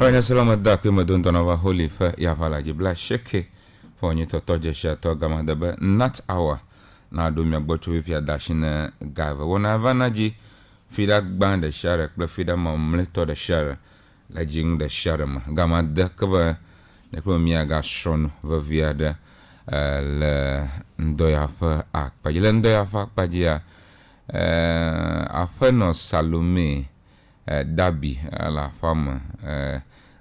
Onya salama da pe madondona wa holy fa ya vala jibla sheke for onye to toje sha to gama da ba GNAT Hour na do mi agboto we fi adashi na gava wona vanaji fi da gbanda share kle fi da mamle to da share la jing da share ma gama da ka ba ne ko mi aga shon va via da le ndoya fa akpa jile ndoya fa akpa jia afeno Salome Dabi la femme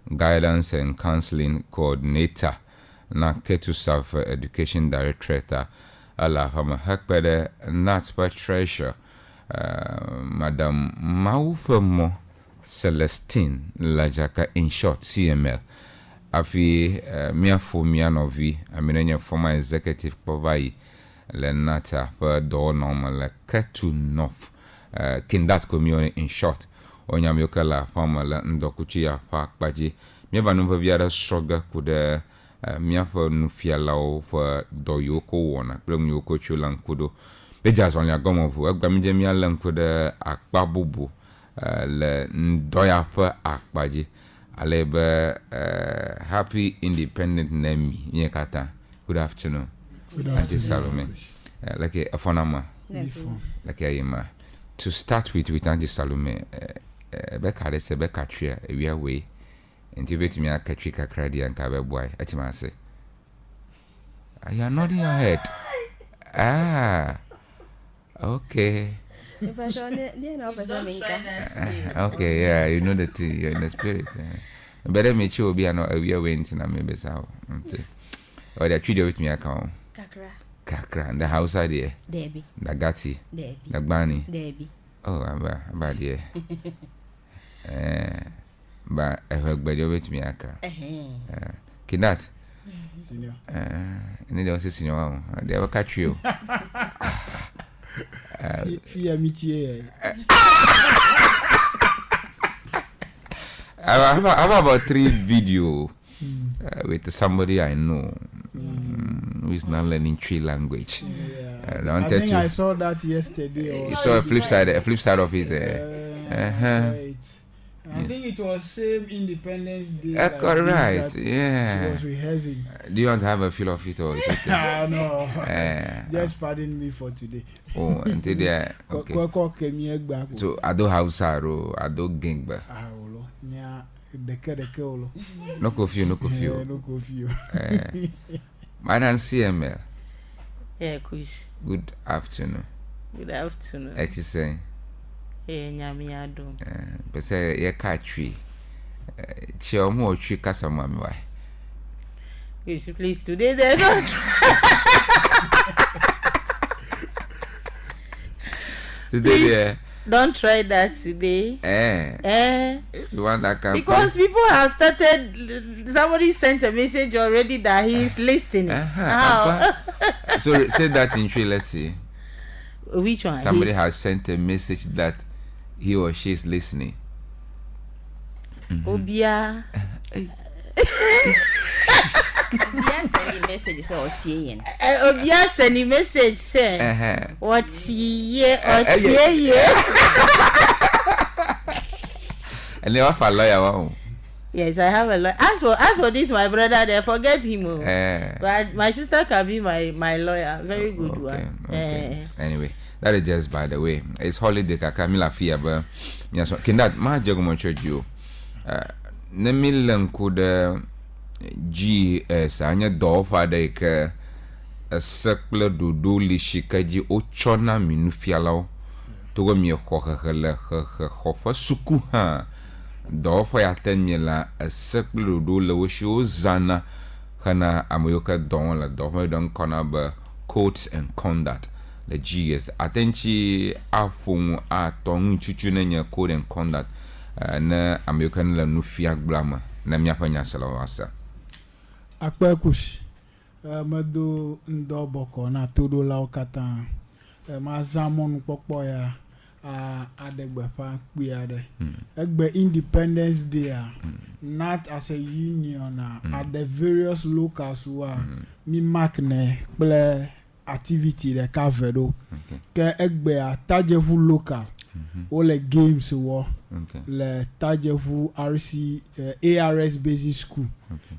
guidance and counseling coordinator na Ketusaf education director la femme hakpede NATPA treasure madam Maufemo Celestine Lajaka in short CML afi miafo mianovi amenenya former executive provide le nata per do normal le Ketu North Kindat community in short onya miokala famala ndokuchi ya fa kpaji mieva no viara stroga kude miafa no fiala for doyoko wona plum yoko chulan kudo bejas on ya gomo fu agbamije mialan kude akpabubu le ndoya fa akpaji alebe happy independent name nyekata. Good afternoon. Good afternoon. Auntie Salome. Like a fonama. Like a to start with Auntie Salome, Becca de se Becca tria, we are way, and you bet me a katrika crady and cabe boy, at my say. You are nodding your head. Ah, okay. Okay, yeah, you know that you're in the spirit. Better make sure be a we are waiting and maybe so. Or the treaty with me account. Kakra, and the house idea. Debbie. The Gatti. Debbie. The Bunny. Debbie. Oh, about dear. But I heard by your way to me. Kinat. Senior. And they also see you. They will catch you. Fear me, I have about 3 video with somebody I know who is now learning Tree language. Yeah. I think I saw that yesterday. You saw a flip side of it. I think it was same Independence Day. Right, yeah. She was rehearsing. Do you want to have a feel of it or is it? No. Just pardon me for today. Oh, until there. Okay. So I don't have sorrow. I don't gang back. No curfew. No curfew. Madam CML. Yeah, Chris. Good afternoon. Good afternoon. What you saying? Nyamiado. But say ye catchy. Chia more tree casamami why? Please today they don't. Today yeah. Don't try that today. If you want that campaign. Because people have started. Somebody sent a message already that he is listening. How? So say that in tree. Let's see. Which one? Somebody has sent a message that he or she is listening. Obia. Obia send a message say otie. Obia send a message say otie. And you have a lawyer, wow. Yes, I have a lawyer. As for this, my brother, they forget him. But my sister can be my lawyer. Very good one. Okay. Anyway, that is just by the way. It's holiday Kamila Fia, but can that my Jagomo church you? Nemilan could GES anya do father a circular do lishikaji ochona minufialo to go me a hofa suku ha. Do for ya 10 mila a circle do low show zana hana amoyoka don la do don conaba codes and conduct the GS attenchi afung a tong chuchunenya code and conduct na amoyoka la nufia glama na miapanya salawasa akpakush mado ndo boko na todo la okata ma zamon popo ya adegbefa kpiade egbe Independence Day not as a union at the various locals who are mi mark ne ple activity de kavedo ke egbe atajefu local le games wo le Tajevu RC ARS Basic School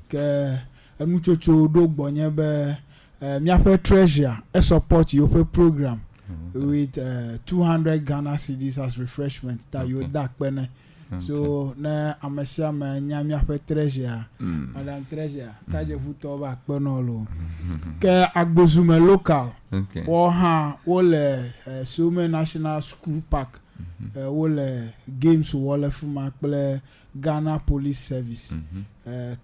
ke enuchocho do gbonye be miape treasure support your program with 200 Ghana cedis as refreshment that you dak pene. So na amesha ma nyamia pe treasure madam treasure Tajevu to ba penolo ke agbozume local wo ha wo le Sume National School Park wo le games wo le fuma ple Ghana Police Service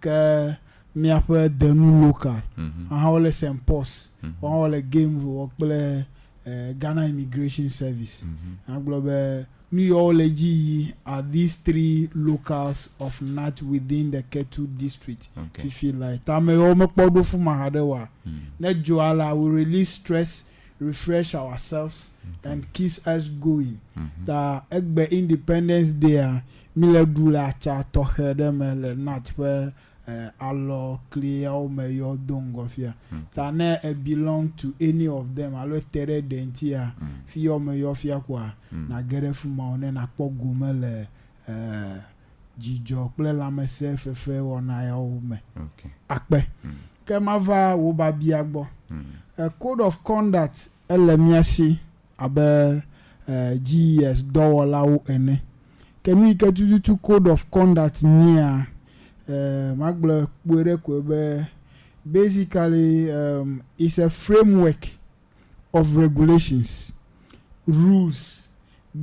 ke miape denu local wo le St. Paul's wo le games wo ple Ghana Immigration Service aglobe New York are these 3 locals of NAT within the Ketu district. Feel like Tame Omepodo Fumahadewa. Net Joala will release stress, refresh ourselves, and keeps us going. The Egbe Independence Day, Mile Dula Cha Tohedemele NAT where Allah clear mayor dongofia. Tane belong to any of them. Alo tere dentia fiyo mayor fia kwa na gere fuma one na po gumele jijo ple la mese fefe wona ya ume. Akpe. Kemava wo babi agbo. Code of conduct elemiasi abe GES dowola wo ene. Kemi ketutu code of conduct nia basically it's a framework of regulations, rules,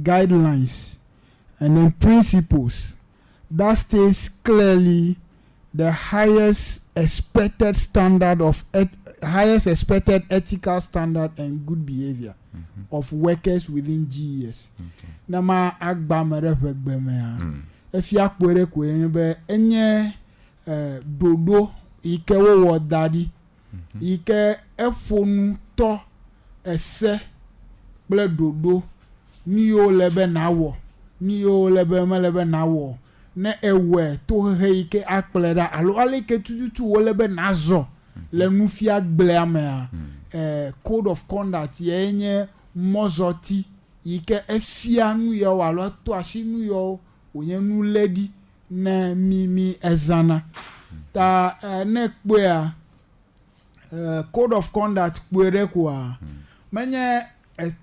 guidelines, and then principles that states clearly the highest expected ethical standard and good behavior of workers within GES. Nama agba merefegbe mea. If you are enye dodo ike wo daddy ike efonu to ese ple dodo ni o lebe na wo ni o lebe melebe na wo ne ewe to he ike akpleda alo alike tututu wo lebe na zo le nufia gble amea code of conduct ye enye mozoti ike efia nu yo alo to ashinu yo onye nu lady na mimi ezana ta ne kpea code of conduct kpere kwa menye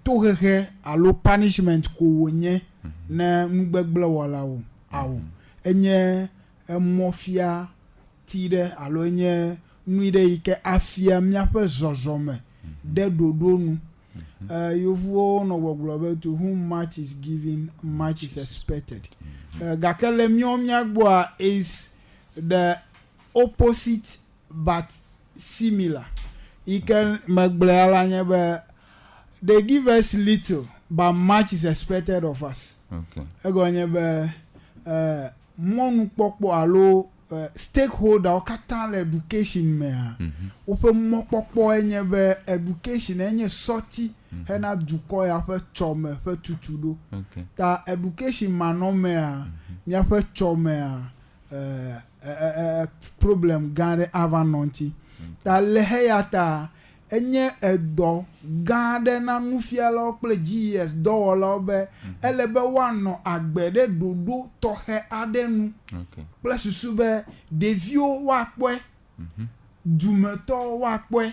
tohehe alo punishment ko wonye na ngbegble wala wo awo enye mafia tire alo enye nuide ike afia miape zozome de dodonu yovuo no gbogbo to whom much is given much is expected. Gakele miagboa is the opposite but similar. Iken magblala nyebe they give us little but much is expected of us. Ego nyebe monu pokpo alo stakeholder okatan education mea. Ope mokpokpo nyebe education enye sorti hena duko ya fe chome fe tutudo ta education manome ya fe chome problem gare avanonti ta lehe ya ta enye edo gade na nufiala okple GES do la obe elebe wano agbede dodo tohe adenu plus sube devio wakwe dumeto wakwe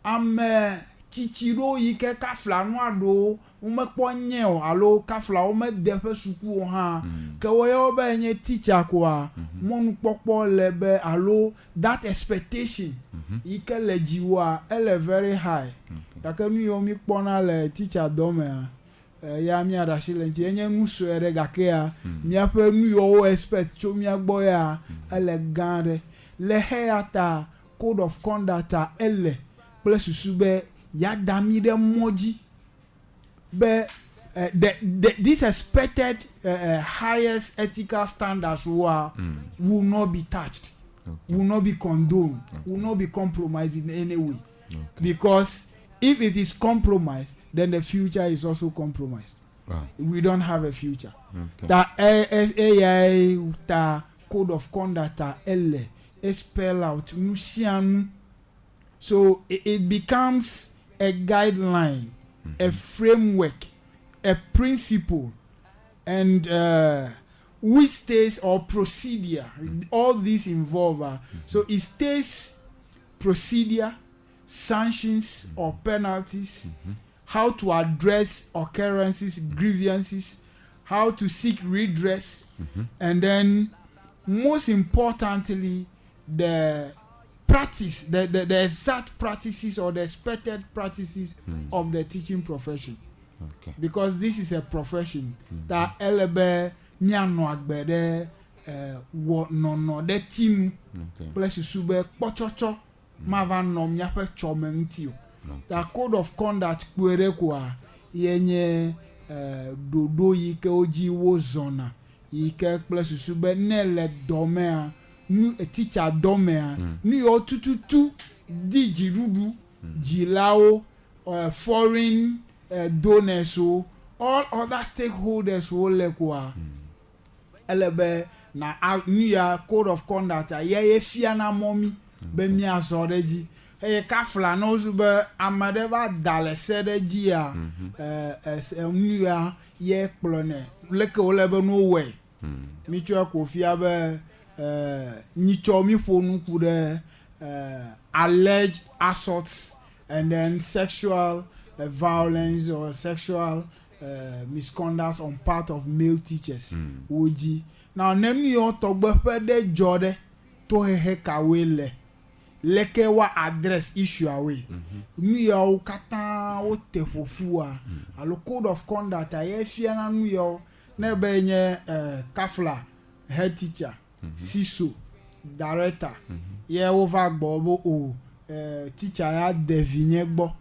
ame chichiro yike kafla no ado umekpo nye o alo kafla o me defe suku o ha ke wo yo be nye teacher kwa monu popo lebe alo that expectation yike lejiwa ele very high take nu yo mi pona le teacher dome ya mi adashile nti enye nuso ere gake ya mi afa nu yo expect cho mi agbo ya ele gande le heata code of conduct ele plus sube ya damide moji be this expected highest ethical standards will not be touched, will not be condoned, will not be compromised in any way. Because if it is compromised, then the future is also compromised. We don't have a future. The AI code of conduct ele spell out nusianu. So it becomes a guideline, a framework a principle and which states or procedure, all these involve. So it states procedure, sanctions or penalties, how to address occurrences, grievances, how to seek redress, and then most importantly, the practice, the exact practices or the expected practices of the teaching profession. Okay. Because this is a profession that elebe nyano agbede wo no the team plus sube pochocho mava no nyape chomenti. The code of conduct kwere kwa yenye dodo yike oji wo zona yike plus sube nele domea nu a teacher domea nu yo tututu di jirudu jilao foreign donors, so all other stakeholders will lekwa elebe na new code of conduct ye fia na momi be mi azoreji kafla no so be amadeba dalesereji a new ye plone leke olebe no way mi chwa ko fia be ni chomi fonu kude alleged assaults and then sexual violence or sexual misconduct on part of male teachers. Oji. Now, name your togbe de jode to he kawele. Leke wa address issue away. Mi ya kata o te fofua. Alo code of conduct a fia na nu yo ne benye kafla head teacher, siso, director. Ye over bobo o teacher ya devine gbo.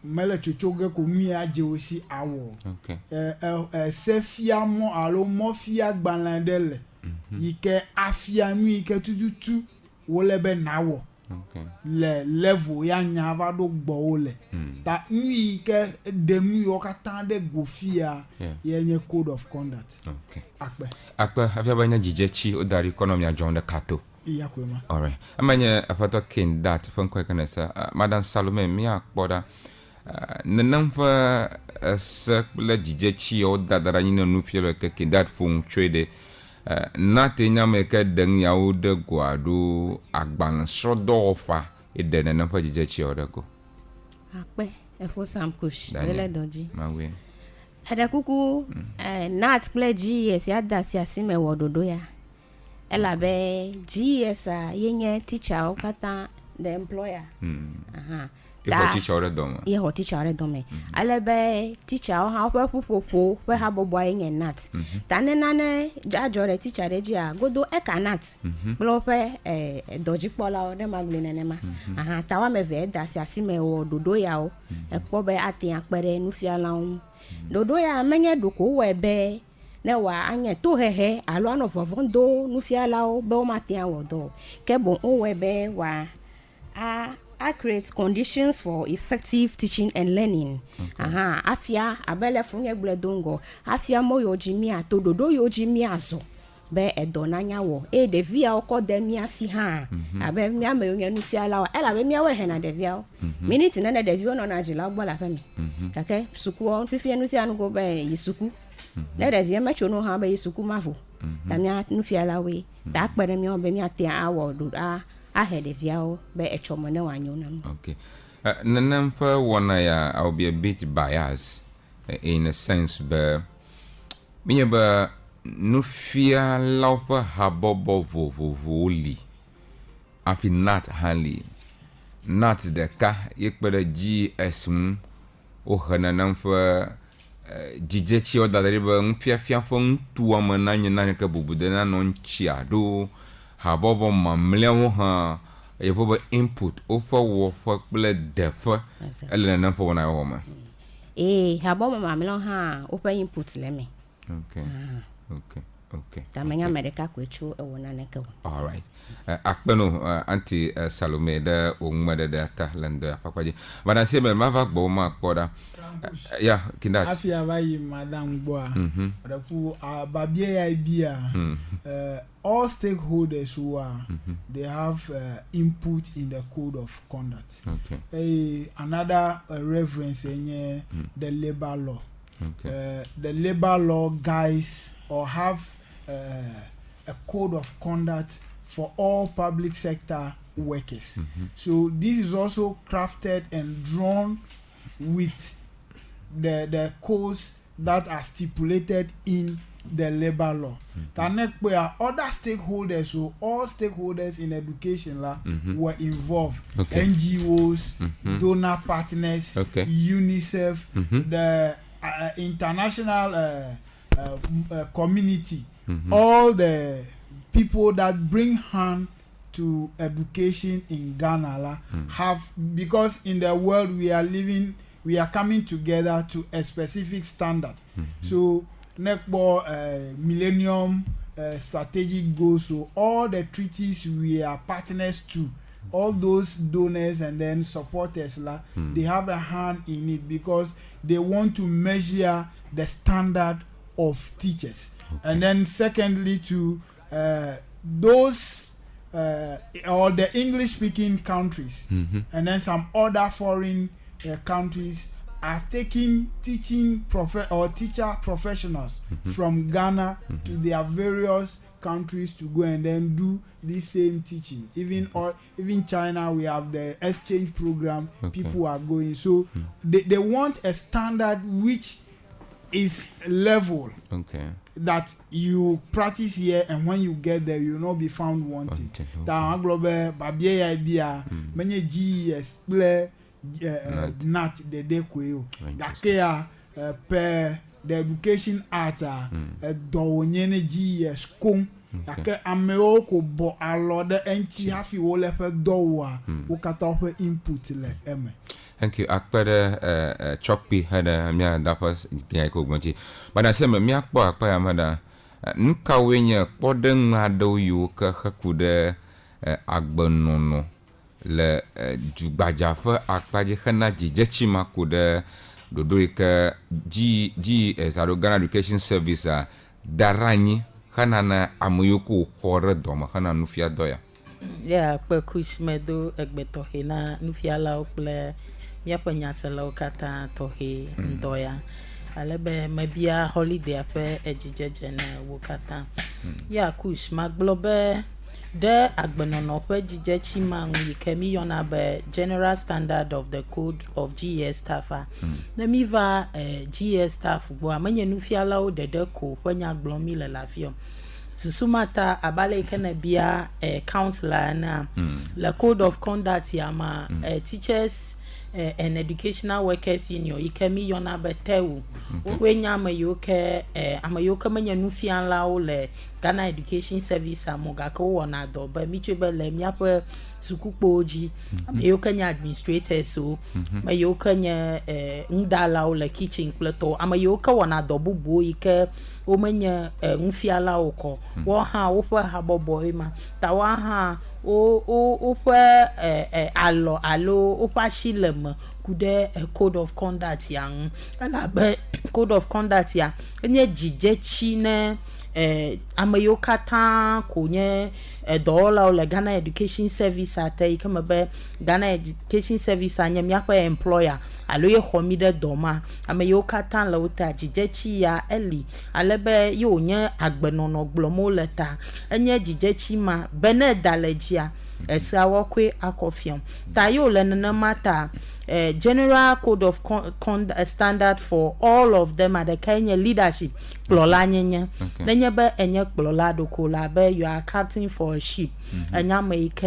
Mele chochoge ko mi aje osi awo. Okay. Sefia mo alo mo fia gbanlandele. Yike afia mi yike tututu wolebe nawo. Okay. Le level ya nyava do gbo ole. Ta mi yike de mi okata de gofia yenye code of conduct. Okay. Akpe afia banya jijechi odari economy ajon de kato. Iya kwema. All right. Amanye afato kin that fon kwa kanesa Madam Salome mi akpoda nanampa le jijechi o dadara nyina nu fielo ke kindat fun trade na tenya me ke den ya o de guado agban sodo ofa e de nanampa jijechi o de go akpe efo sam kush ele doji mawe ada kuku nat play GES ya dasi asime wododo ya ela be GES yenye teacher okata the employer Iho teacher already Iho teacher already alebe teacher ha popo we ha bobo yenye nat tane nane ajore teacher regia godo e kanat blope doji pola o de magule nenema tawa me ve dasi asime wo dodo ya o e po be atin apere nu fiala un dodo ya menye doko we be ne wa anye to hehe alo ano vovondo nu fiala o be o matin wo do ke bon o we be wa I create conditions for effective teaching and learning. Afia abele funye gledongo. Afia mo yojimi ato dodo yojimi azo. Be edonanya wo. De via oko de miasi ha. Abe mia me yonye nu fiala wa. Ela be mia we he na de via. Minute na de via no na jila gbo la femi. Take suku on fifi enu si anu go be yisuku. Na de via me chono ha be yisuku mavo. Ta mia nu fiala we. Ta pere mi on be mia te awo do ahead of you be a chomone one. Okay. Nanampa one I'll be a bit biased in a sense, but me ba no fear love habobo voli. I feel not handy. Not the car, yet but a GES o Hananampa Gijechi or the river Fiafon 2 woman 9 Kabudena non chiado. Habobo mamleo ha evobo input ofa wo for defa ele na po na woman habobo mamleo ha ofa input leme okay tamenya medical kwechu ewona neke all right akpeno anti Salome da onmade da ta landa papaji bana se me mava gbo ma kpoda ya kindat afia bayi madam gboa odaku babie ya bia all stakeholders who are they have input in the code of conduct. Another reference in the labor law. the labor law guides or have a code of conduct for all public sector workers. So this is also crafted and drawn with the codes that are stipulated in the labor law. Where other stakeholders, so all stakeholders in education were involved. NGOs, donor partners, UNICEF, the international community, all the people that bring hand to education in Ghana have, because in the world we are coming together to a specific standard. So NECBO Millennium Strategic Goals, so all the treaties we are partners to, all those donors and then supporters, they have a hand in it because they want to measure the standard of teachers. And then secondly to those or the English speaking countries and then some other foreign countries are taking teacher professionals from Ghana to their various countries to go and then do this same teaching. Even China, we have the exchange program. People are going. So they want a standard which is level. That you practice here, and when you get there, you will not be found wanting. Many GES GNAT the dequeo dakea per the education art donyene GES kom dake ameo ko bo alode enti hafi wo lepe dowa wo kata ho input le eme. Thank you. Akpere Chokpi had a mia dapas ko gbanti. But I say me akpo akpa amada nka wenye podeng ado yu ka kude agbonono le jugbaja fa akpaje khana jijechi makude dodo ke GES Ghana Education Service darani khana na amuyoko khore doma khana nufia doya ya pe kusmedo egbeto hena nufia la ople ya panyasa la okata tohe ndoya alebe mabia holiday ape ejijeje na wokata ya kush maglobe the agbenono pe jijechi mangu kemi yona be general standard of the code of GES staff na miva GES staff bo amanye nufiala o dede ko panya gblomi le lafio susumata abale kana bia counselor na la code of conduct ya ma teachers and educational workers union ikemi yona betewu wenya amayoka manya nufiala o le Ghana Education Service amogaka wona do ba mitwebe le miape sukukpoji amayoka nya administrator so amayoka nya ndala o le kitchen plato amayoka wona do bubu ike o manya nufiala oko wo ha wo fa habobo ma ta wa ha o fa alo o fa shilem kude code of conduct yang ala be code of conduct ya enye jijechi ne amayoka ta konye dola o Ghana Education Service ate kama be Ghana Education Service anya miakwa employer alo ye homide doma amayoka ta la uta jijechi ya eli alebe yo nye agbenono gblomo leta enye jijechi ma benedalejia esawokwe akofiam tayo lenana mata general code of standard for all of them at the Kenya leadership plola nyenye nenye be enye plola dokola be you are captain for a ship enya make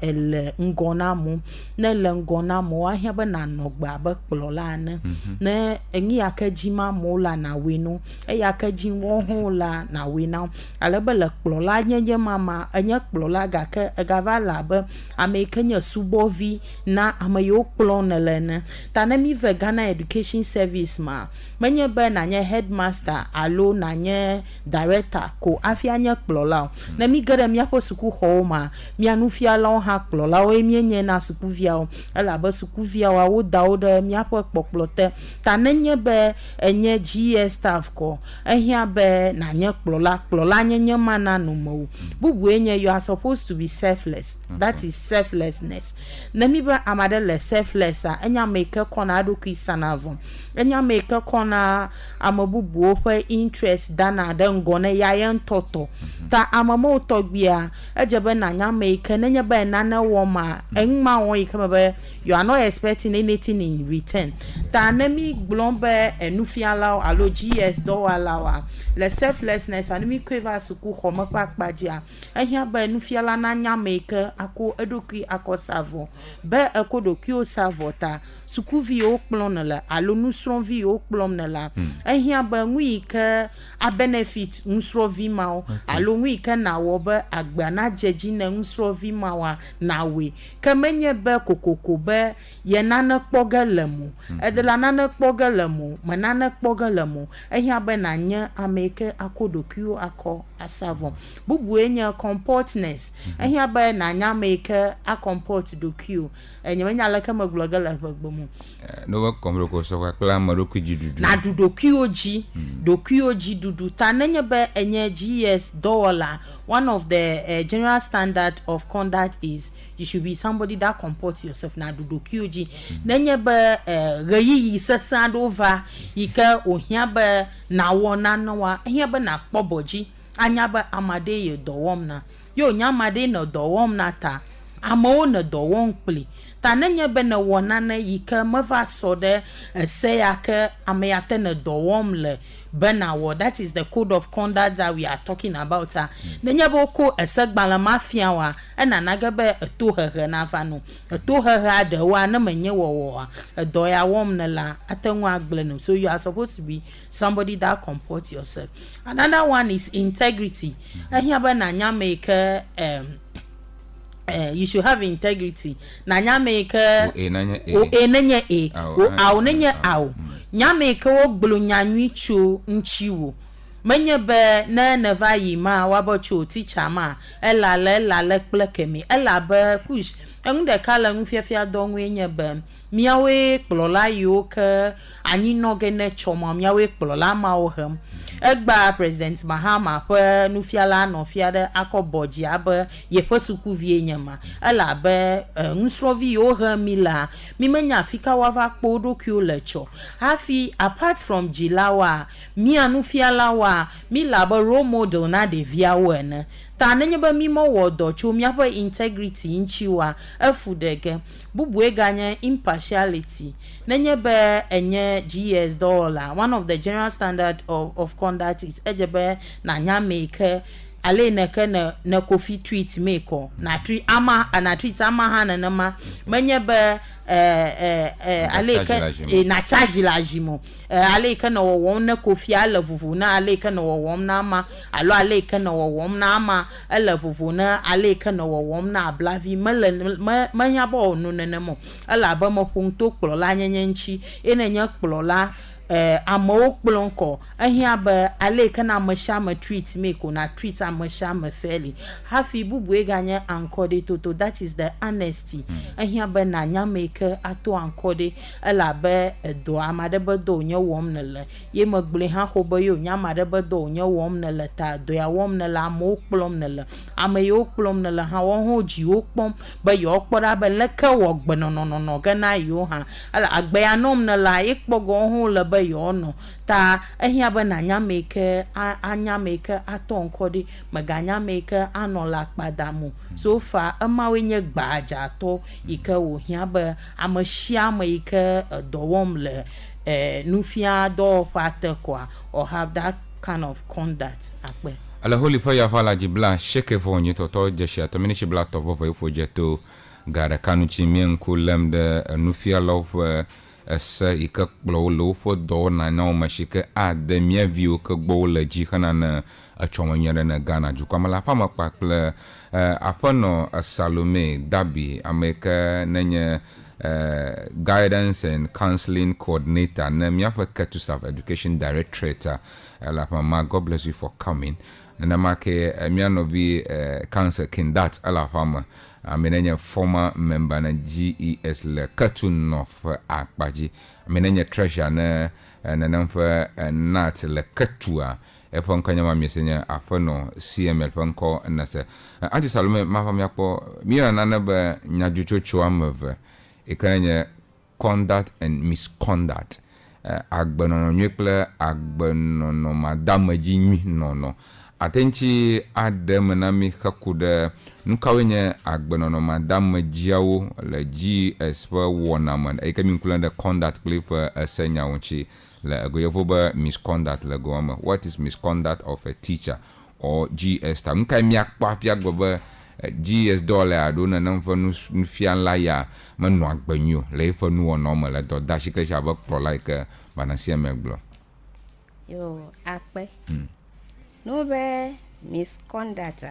el ngona mu ne le ngona mu ahia be na nogba be plola ne enyi akajima mu la na wenu eya akajin wo ho la na wena alebe le plola nyenye mama enye plola ga ke gavala be amekenya subovi na amayo plonelene tanemi ve Ghana Education Service ma menye be na nye headmaster alo na nye director ko afia nye plola na mi gere mi apo suku ho ma mi anufia la ha plola o emienye na suku via o ala ba suku via wa wo daoda mi apo pokplote tanenye be enye GES staff ko ehia be na nye plola nye mana no mo bubu enye you are supposed to be selfless. That is selflessness na mi ba amade le self selfless enya make kona adoku sanavo enya make kona amabubu for interest dana den gone yayen toto ta amamo togbia ejebe na nya make nenya be nana woma enma won ikama you are not expecting anything in return ta nemi glombe enufiala alo GES do alawa le selflessness animi kweva suku khoma pakpajia ehia ba enufiala na nya make ako edoki akosavo be ekodoki o savota suku vi o plonela alo nusron vi o plonela ehia ba ngui ke a benefit nusro vi mao alo ngui ke na wo be agba na jeji na nusro vi mawa na we kemenye be kokoko be ye nana kpogelemu edela nana kpogelemu manana kpogelemu ehia be na nya ameke akodoki o ako asavo bubu enya comportness ehia be na nya make a comport dokio enyemenya leka maglogala vagbomu no wa komro ko so kwa maroku jidudu na dudokio ji dokio ji dudu tanenye be enye GES dollar one of the general standard of conduct is you should be somebody that comports yourself na dudokio ji nenye be reyi sesand over ika ohia be na wona no wa ehia be na kpoboji anya be amade ye dowom na yo nyamade no dowom na ta ama na dowon ple ta nenye be na wona na yika mava so de say aka ameyate na dowom le benawo that is the code of conduct that we are talking about nenye be ko esegbala mafia wa na nagabe eto hehe na fanu eto hehe de wa na menye wo edoya wom na la atenwa agble no so you are supposed to be somebody that comports yourself. Another one is integrity ehia be na nya make you should have integrity na nyameke enenye nenye nyameke wo gblu nyanwi chu nchiwo menye be na never yi ma wabocho teacher ma elale plekemi elabe kush ende kala nfiafia donwe nye be miawe kplola yoke anyi nogene choma miawe kplola ma ohem egba president Mahama pe nufiala no fiade akoboji abe ye posuku vie nyama elabe nsrovi ohem mila mimenya afika wava kpodo kyo lecho hafi apart from jilawa mi anufiala wa mi labo role model na de via wen ta nenye ba mi mo wodo cho mi apa integrity nchiwa afudege bubu eganye impartiality nenye be enye GES dollar one of the general standard of conduct is ejebe na nya make ale neke na coffee treat make na treat ama na treat ama hana na ma menye be ale ke na charge la jimo ale ke na wo na coffee ala vuvu na ale ke na wo na ma alo ale ke na wo na ma ala vuvu na ale ke na wo na blavi manya bo no nenemo ala ba mo punto kplola nyenye nchi enenya kplola amo kplonko ahia ba ale kana mashama treat make na treat amashama fairly hafi bubu eganye ankode toto that is the honesty ahia ba na nya make ato ankode ala ba do amade ba do nya wom nele ye magbele ha hobo yo nya amade ba do nya wom nele ta do ya wom nele amo kplom nele amayo kplom nele ha won ho ji okpom ba yo kpora ba leke wo gbeno no gana yo ha ala agbe ya nom nele ikpogo ho le yono ta ehia ba na nya make anya make atonkodi maganya make anola padamu so far amawenye gbaja to ike wo hia ba amashia make dowom le nufia do pate kwa or have that kind of conduct akpe ala holi pa ya hala jibla sheke vonye to jesha to mini jibla to vovo projeto gara kanuchi mienku lemde nufia love esa ika kplo lo fo do na na ma shike ade mia view ka gbo le ji kana na achomanyere na Ghana jukwamala pa makpakle apono Salome Dabi ameka nenye guidance and counseling coordinator na miafa to serve education director la mama God bless you for coming na make mianovi council kindat ala fama amenenya former member na GES le Katu North akpaji amenenya treasure na namfa NAT le Katua epon kanyama mesenya apono CML ponko na se anti Salome mafam yakpo mi na ba nyajuchocho amave ikanye conduct and misconduct agbenono nyekle agbenono madamaji nyi no atenchi adem na mi kakude nkawenye agbenono madamajiawo le GES for wonaman e kemi include the conduct clip senya wonchi le goyevoba misconduct le goma. What is misconduct of a teacher or GES ta nka mi akpa pia gboba GES dollar adona na mfa nu fian la ya manu agbanyo le fa nu normal le do da shike sha ba pro like banasia meglo yo akpe no be misconduct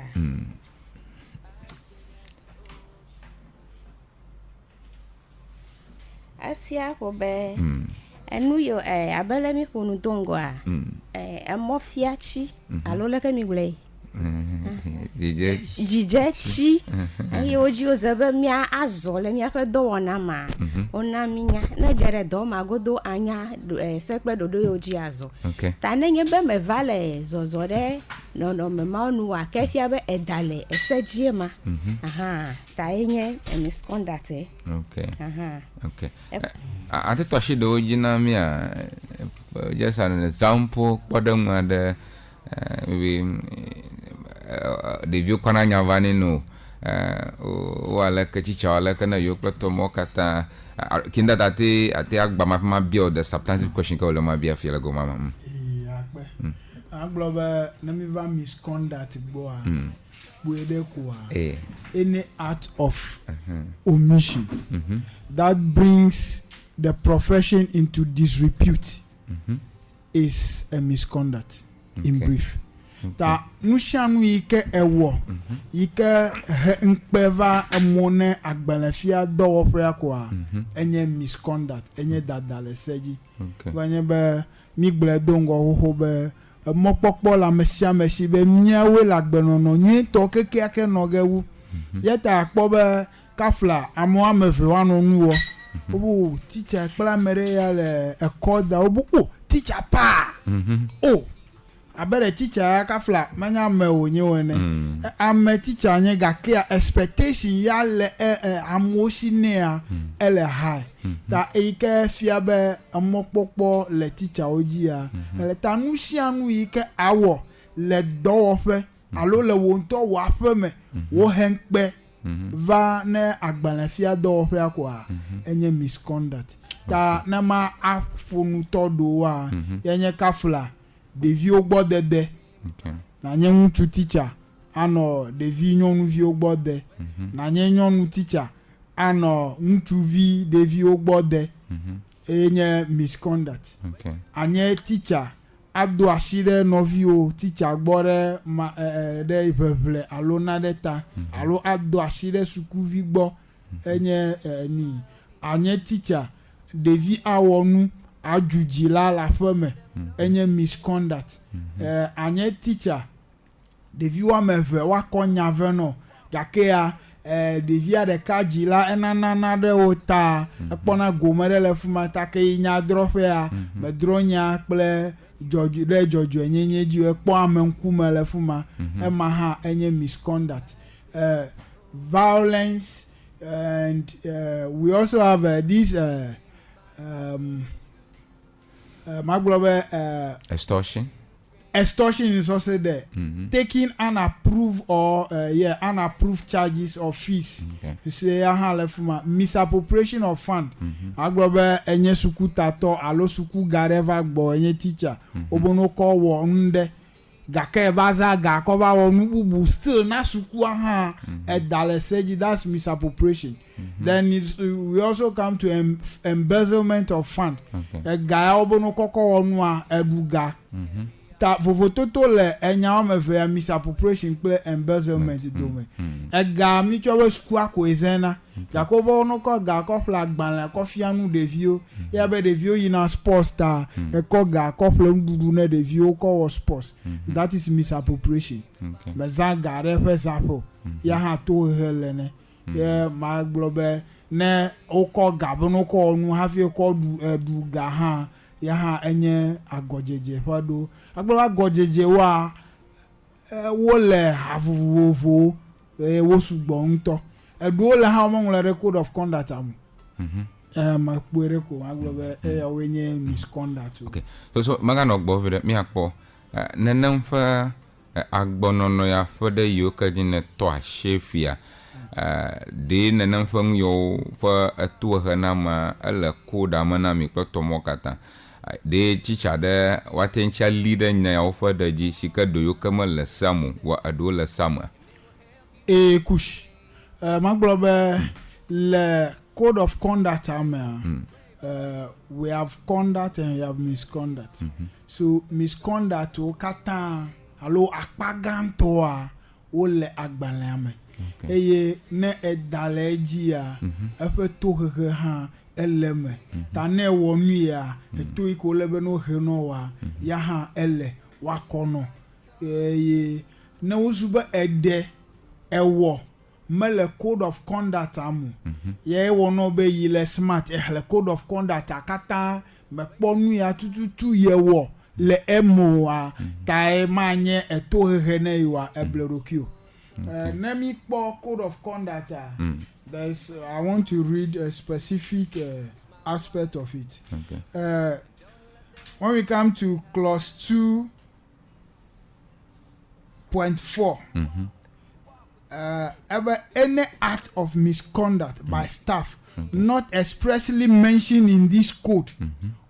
afia ko be enu yo abele mi kunu dongo a emofiachi alo leke mi gule jijechi ayi oji ozebe mia azole mia fe do wona ma ona minya na gere do magodo anya sekpe dodo yoji azo ta nenye be me vale zozore no me ma onu wa kefia be edale esejie ma ta enye misconduct okay ate to shi do jina mia just an example podam the the view kana nyavani no wala ka chicha wala kana yoklo mo kata kinda ate agba ma build the substantive question ka wala ma bia fiela go mama agba na mi va misconduct go a buede ko any act of omission that brings the profession into disrepute is a misconduct in brief. Ta nushanu ike ewo ike nkpeva emone agbalafia dowofe akwa enye misconduct enye dadale seji wanye be migbele dongo hoho be mokpokpo la mesia mesi be miawe la gbenono nyi to keke ake nogewu yeta akpo be kafla amo amefe wano nuwo obu teacher kpla mere ya le ekoda obu teacher pa abere teacher kafla manya me onye wene ame teacher anye gakia expectation ya le amoshine ele high ta ike fiabe amokpokpo le teacher oji ya ele tanusianu ike awo le dowofe alo le wonto wa feme wo henkpe va ne agbanafia dowofe akwa enye misconduct ta na ma afunu todo wa yenye kafla devi ogbo dede na nye ntu teacher ano devi nyonu vi ogbo de na nye nyonu teacher ano ntu vi devi ogbo de enye misconduct anye teacher ado asire novio teacher gbore ma de ipeple alo na deta alo ado asire sukuvi gbo enye ni anye teacher devi awonu ajujila la feme enye misconduct anye teacher devi wa meve wa konya veno yakea devi ade kajila enana de ota akpona gomere le fuma take nya drofe a me dronya kple jojo enyenye ji ekpo amenkume le fuma ema ha enye misconduct violence and we also have this extortion is also there. Taking unapproved or unapproved charges or fees. You say misappropriation of fund. Aglobe enye suku tato alo suku gareva gbo enye teacher. Obono ko wo nde gake baza ga ko ba wo nubu still na suku aha edale seji, that's misappropriation. Then we also come to embezzlement of fund. Ga obono koko wonu a eduga. Ta vovototo le enya mefe misappropriation play embezzlement domain. Ga mi chowe school ko ezena. Jakobo no ko ga ko flag ban la ko fianu devio. Ya be devio ina sports star. E ko ga ko flag dudu na devio ko sports. That is misappropriation. Me za ga refe sapo. Ya ha to helene. Yeah, my globe ne oko gabono ko onu hafi ko du ga ha ya ha enye agojeje fado agbo agojeje wa wo le avuvuvo wo sugbo nto edu le ha mo le record of conduct am ma kwere ko agbobe wenye misconduct. Okay. So maga no gbo vede mi akpo nenem fa agbonono ya for the yoka jine to a shefia de nenem fa yo fa atu hana ma ala koda mana mi ko tomo kata de teacher de watencha leader nya ya for the ji shika do yoka ma la samu wa ado la sama kush maglobe le code of conduct we have conduct and we have misconduct. So misconduct o kata alo akpaganto a o le agbalame eye ne edaleji a efe to hehe ha eleme ta ne wo nu ya eto iko lebe no he no wa ya ha ele wakono eye ne usuba ede ewo mele code of conduct amu ye wono be yile smart le code of conduct akata me ponu ya tututu ye wo le emo a ta manye eto hene yiwa eblerokio nemi po code of conduct there's I want to read a specific aspect of it. Okay. When we come to clause 2.4 any act of misconduct by staff not expressly mentioned in this code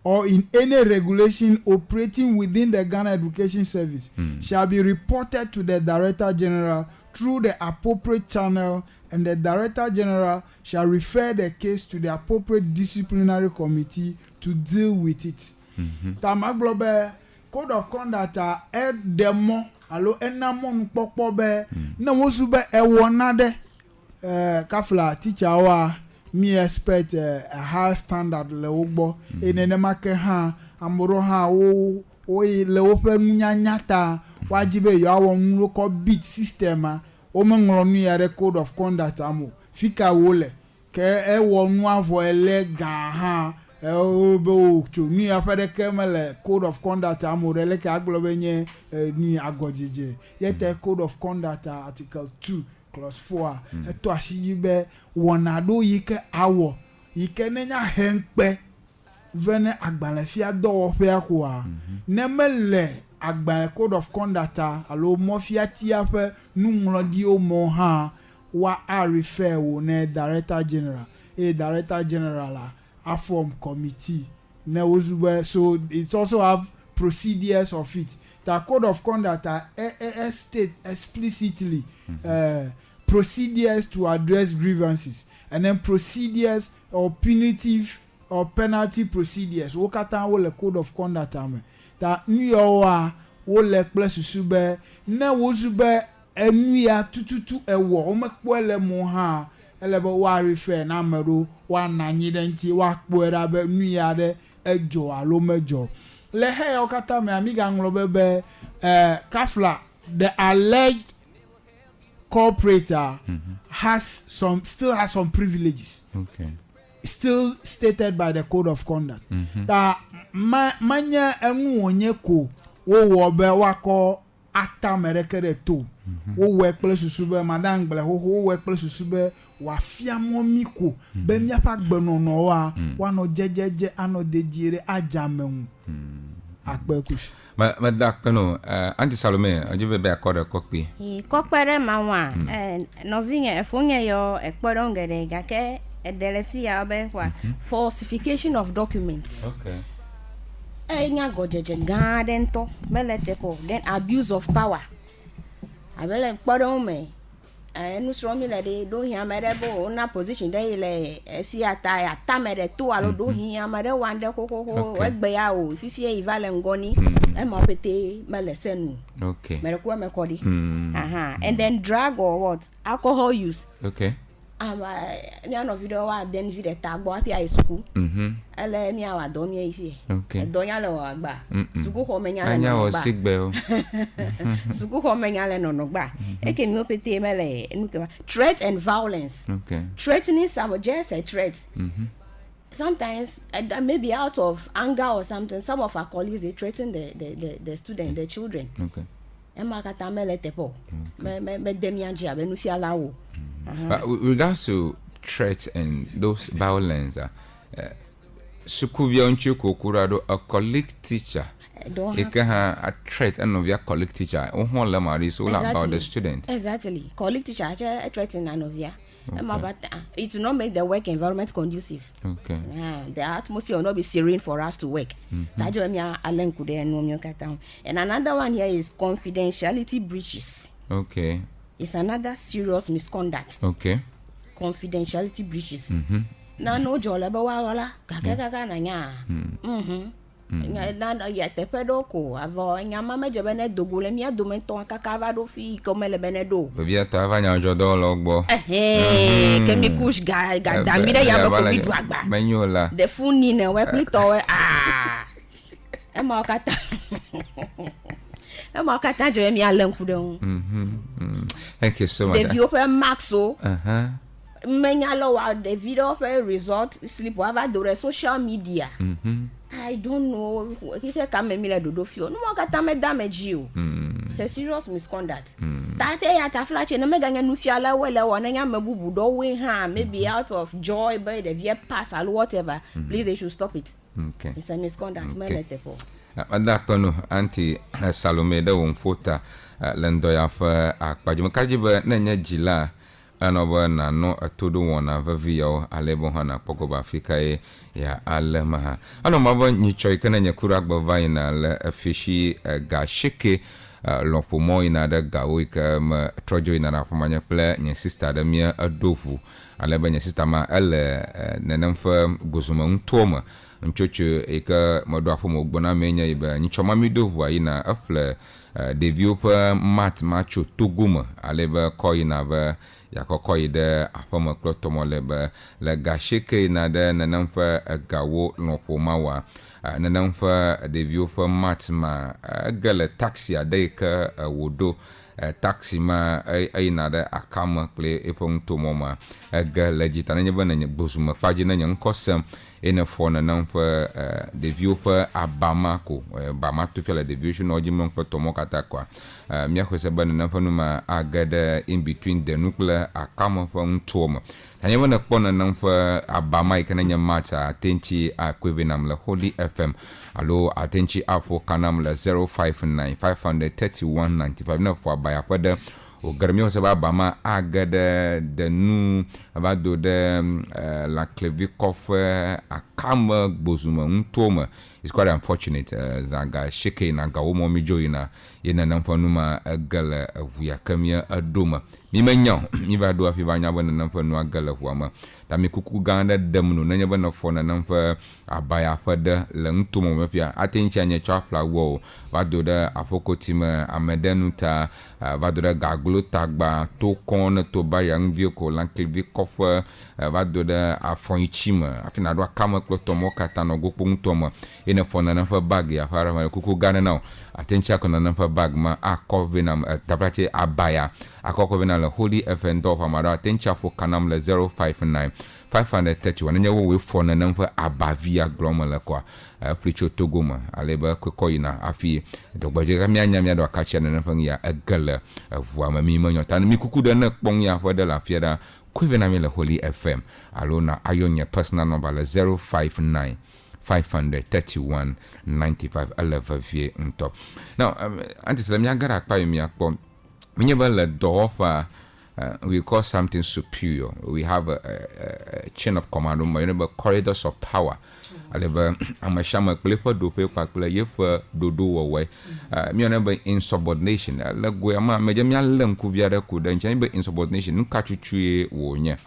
or in any regulation operating within the Ghana Education Service shall be reported to the Director General through the appropriate channel, and the Director General shall refer the case to the appropriate disciplinary committee to deal with it. Tamaglobe code of conduct demo alo enamon popo be na wosu be ewonade kafla teacher wa me expect a high standard le ogbo enene make ha amuro ha o le open nyanyata wajibe yo awon local beat system o menro nu ya code of conduct amu fika wole ke ewonu avo ele gan ha o ni afere kemele code of conduct amorele ke aglobenye ni agojeje yete code of conduct article 2 clause 4 eto asijibe wonado yike awo yike nenya hempe vene agbalefia do fe akwa nemele agba code of conduct alo mafia tiafe numrodi o mo ha wa a refer wo ne Director General Director General a form committee so it also have procedures of it. The code of conduct state explicitly procedures to address grievances, and then procedures or punitive or penalty procedures. Wokata wo le code of conduct that new wo le place sube na wo sube enu ya tututu ewo o mekpo ele mo ha elebo wa refer na mero wa nanyi denti wa kpoera be nuya de ejo alo mejo le he okata me amiga nglobebe kafla the alleged corporator still has some privileges, still stated by the code of conduct that manya enu onye ko wo be wako ata merekere to wo work place sube madam gbele wo work place sube wa fiamo miko be mi apa gbeno no wa no jejeje ano dejiere ajamenwu akpekush ma dakano anti Salome ajibe be akore kokpi kokpere mawa novinge efonye yo ekporo ngere gake edelefia obe kwa falsification of documents. Enya gojeje garden to meleteko then abuse of power abele kporo me enu so mi le de do hia merebo na position dey le fiata ya tamere to alo do hia mere wande kokoko egbe ya o fifie ivale ngoni e ma pete melesenu mere ko me kodi and then drug or what alcohol use mi ano video wa den video tagbo apia isuku ele mi awa do mi ife do nya le wa gba suku ko menya le anya o sigbe o suku ko menya le no gba e ke mi opete mele nuke threat and violence. Threatening some just a threat. Sometimes maybe out of anger or something, some of our colleagues they threaten the student, the children. But with regards to threats and those violence. Sukuvia unchi kokurado a colleague teacher. You can have a threat and of your colleague teacher. Oh, is all about the student. Exactly. Colleague teacher, a threat in Anovia. It will not make the work environment conducive. Okay. The atmosphere will not be serene for us to work. And another one here is confidentiality breaches. Okay. It's another serious misconduct. Okay. Confidentiality breaches. Na no jola ba wala kaka na nya. Na ya te pedo ko avo nya mama je bene dogole mi adome ton kaka va do fi comme le bene do. Via ta va nya jodo logbo. Ke mi kush ga damire ya ba ko bi duagba. Menyola. The funi ne we plito we e ma kata. E ma kata je mi alenku de. Thank you so much. The view per maxo. The video result sleep whatever the social media. I don't know. It's a serious misconduct. Maybe out of joy, but the year pass or whatever. Please, they should stop it. Okay. It's a misconduct. Adapano anti Salome de Wonfota Lendoya for Akpajumakajiba Nanya Jila. Anoba na no atodo wona vavio alebo hana pokoba fikae ya alemaha ano mabo nyichoi kana nyakura gbava ina le fishi ga shike lopomo ina da gawo ka ma trojo ina na pomanya ple nya sister da mia adofu aleba nya sister ma ele nenamfa gozuma ntoma nchocho eka modo afomo ogbona menya iba nyichoma midofu ina afle deviopa mat macho toguma aleba koina ba yakoko ide afoma klotomo lebe le gashike na de nanamfa gawo nopomawa nanamfa deviopa mat ma gele taxi adeka wodo taxi ma aina de akama ple epon tomoma gele jitana nyeba na nyebosuma paji na nyankosem ene fona namfa deviopa abamako bama to fela deviation ojimon klotomo katakwa miako seba na namfa numa agada in between the nuclear akama from toma tanyeba na pona namfa abama ikana nyamata atenchi akwevenam la Holy FM alo atenchi afo kanam la 059 53195 na fo abaya kwada o garmi seba bama agada de nu abado de la clevicof akama bozuma ntoma. It's quite unfortunate zaga shike na gawo mi joina yena namfa numa gala wuya kamia adoma mimenyo miba do afi banya bana namfa nu agala huama ta mi kuku ganda demnu nanya bana fona namfa abaya fada la ntoma mafia atenchi anya chafla wo wado da afokotima amedenu ta wado da gaglo tagba to kon to bayang vioko lankilvi kofa wado da afonchima afina do kama klotomo katano gopo ntoma ina fona namfa bag ya fara kuku ganda now atenchi akona namfa bag ma akovenam tabrate abaya akovenam la Holy FM do pamara atenchi afo kanam la 059 531 nyewo we fona namfa abavia gloma la kwa plicho togoma aleba koina afi dogbaje kamya nyamya do akacha na namfa ya agala vuama mi manyo tan mi kukuda na kpong ya foda la fiada kwevenam la Holy FM alona ayonya personal number la 059 531 95 11 vie ntop. Now anti salam ya gara akpa mi akpo minyeba la dofa we call something superior. We have a chain of command, corridors of power. Aleba amashama klepa do pe kwa kle yefa dodo wo mi oneba insubordination la goyama mejamya lanku viara ku dan chanbe insubordination nka chuchue wo nya.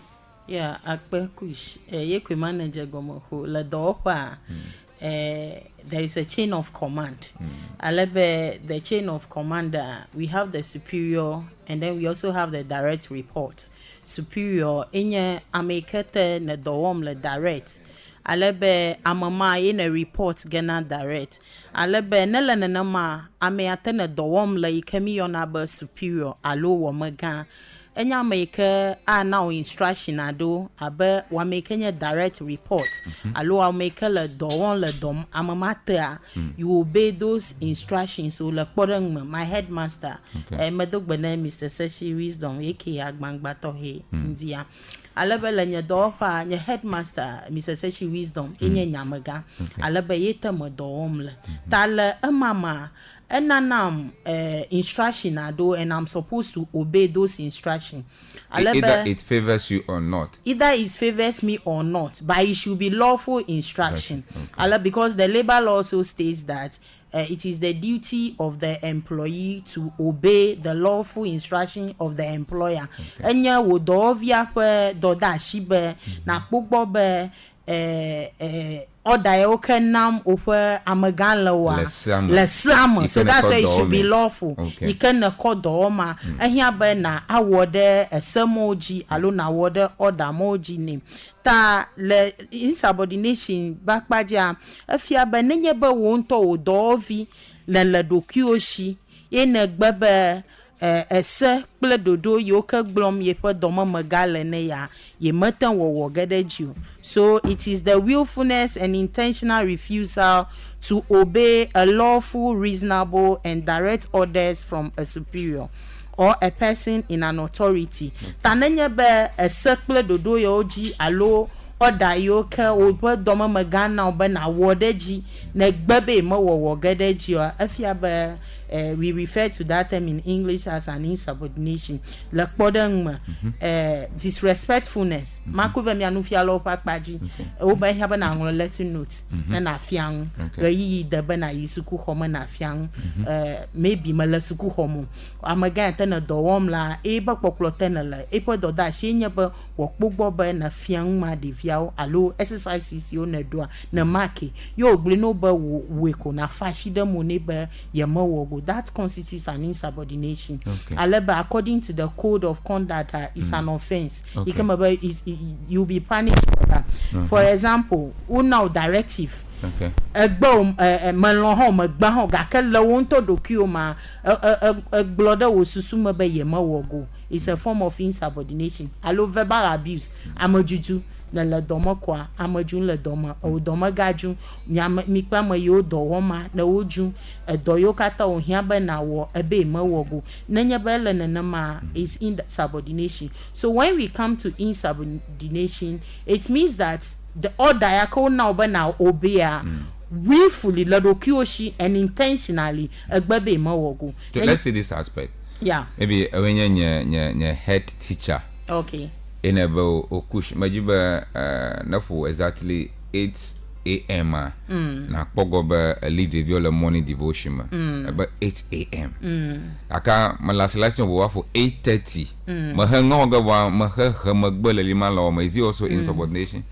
Yeah, akpe kush ye kwe manager gomo ho la dofa there is a chain of command. Alebe the chain of command we have the superior and then we also have the direct report. Superior enye amekete ne dowom le direct. Alebe amama in a report gena direct. Alebe nele nenama ame atene dowom le ikemi yonaba superior alo wo mega enya make now instruction ado abe wa make nya direct report alo wa make le do le dom amamata you obey those instructions so le podang my headmaster medogbene Mr. Seshi Wisdom aka agbangba to he ndia alebe le nye do fa nye headmaster Mr. Seshi Wisdom enye nyamaga alebe yete mo do le tale mama enanam instruction ado and I'm supposed to obey those instructions. Either it favors you or not. Either it favors me or not, but it should be lawful instruction. Okay. Because the labor law also states that it is the duty of the employee to obey the lawful instruction of the employer. Enya wo do via pe do da shibe na kpogbo be order you can nam over amaganlawa lesam so that's why it should be lawful. You can call doma and here by na award a samoji alone award order moji name ta le insubordination back baja if you ba nenye ba won to dovi le dokioshi ene gbebe ese ple dodo yoka glom ye pa doma magale ne ya ye matan wo gedeju. So it is the willfulness and intentional refusal to obey a lawful, reasonable and direct orders from a superior or a person in an authority. Tanenye be ese ple dodo yoji alo oda yoka wo doma magana oba na wodeji na gbebe mo wo gedeji afia be we refer to that term in English as an insubordination. Lakpodang disrespectfulness. Makuve mi anufia lo pakpaji. Oba haba na ngolo lesson notes. Na fiang. Yi debe na yisuku homo na fiang. Maybe malasuku homo. Amaga tena dowom la. Eba poklo tena la. Epo doda shenye ba wakbugbo ba na fiang ma de viao. Alo exercises yo na doa. Na make. Yo glino ba weko na fashida mone ba yama wogo. That constitutes an insubordination. Aleba, according to the code of conduct, it's an offense. You'll be punished for that. For example, now directive. Egbo manloho magbaho gakela wonto dokioma egblode wosusuma be yema wogo. It's a form of insubordination. Allo verbal abuse amajuju na le domo kwa amajun le domo o domo gaju mikpa ma yo do woma na oju do yo kata ohia be na wo ebe ma wogo nanya be le na ma is insubordination. So when we come to insubordination, it means that the order yako na oba na obey willfully ladokioshi and intentionally egbebe ma wogo. So let's see this aspect. Yeah. Maybe when you're head teacher. Okay. In about okush majiba nafu exactly 8 a.m. Na pogoba lead review morning devotion about 8 a.m. Aka my last lesson was for 8:30. Mahangoga wa magbele lima law is also insubordination.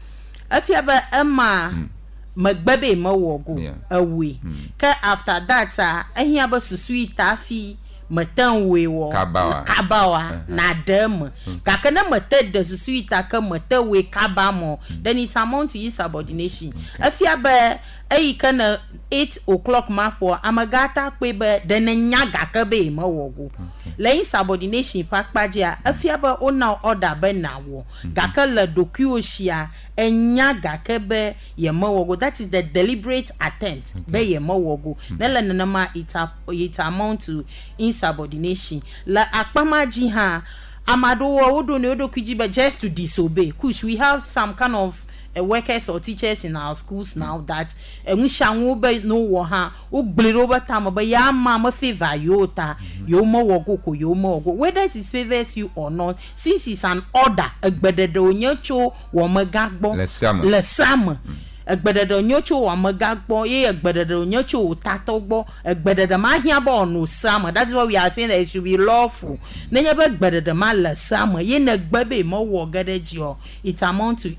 If you have Emma Magbabe Mawogo away. After that, I hear about sweet taffy. Matan we kabawa na dem kakana mate de suita ka mate we kabamo then it amount to insubordination afia be e kana 8 o'clock ma for amagata kwebe then nyaga ka be ma wogo la insubordination pakpajia afia be ona order be na wo gakala dokuoshia enyaga ka be ye ma wogo. That is the deliberate attempt be ye ma wogo nela nanama it amount to insubordination. La akpamaji ha amado wodo ne odo kujiba just to disobey. Kush, we have some kind of workers or teachers in our schools now that we shall be no waha o over time but ya mama favor yota yo mo wogo yo mo go whether it favors you or not, since it's an order egbededo nyocho wo magagbo le sam egbededo nyocho wa magagbo ye egbededo nyocho tatogbo egbededo ma hia ba no sam. That's why we are saying that it should be lawful. Nenya be egbededo ma le sam ye na gbebe mo wo gadeji it amount to